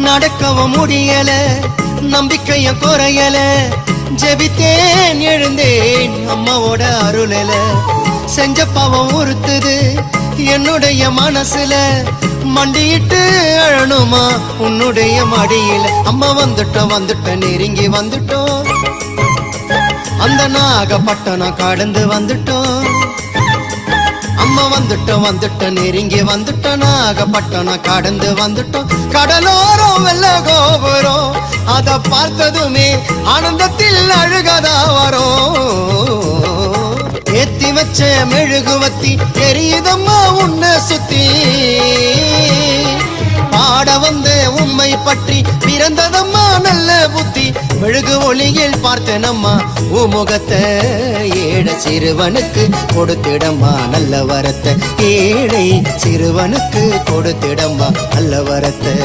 நடக்கவும் முடியல, நம்பிக்கைய குறையல, ஜெபித்தேன் எழுந்தேன் அம்மாவோட அருளல. செஞ்ச பாவம் உறுத்துது என்னுடைய மனசுல, மண்டியிட்டு அழணுமா உன்னுடைய மடியில. அம்மா வந்துட்டோம் நெருங்கி வந்துட்டோம், அந்த நாகப்பட்டினம் கடந்து வந்துட்டோம். அம்மா வந்துட்டோம் நெருங்கி வந்துட்டோம், நாகப்பட்டினம் கடந்து வந்துட்டோம். கடலோரம் வெள்ள கோபுரம் அத பார்த்ததுமே ஆனந்தத்தில் அழுகதா வரும். ஏத்தி வச்ச மெழுகுவத்தி எரியுதம்மா உன்னை சுத்தி, பாட வந்த உம்மை பற்றி பிறந்ததம்மா நல்ல புத்தி. மெழுகு ஒளியில் பார்த்தனம்மா உமுகத்தை, ஏழை சிறுவனுக்கு கொடுத்திடம்மா நல்ல வரத்தை. ஏழை சிறுவனுக்கு கொடுத்திடம்மா நல்ல வரத்தை.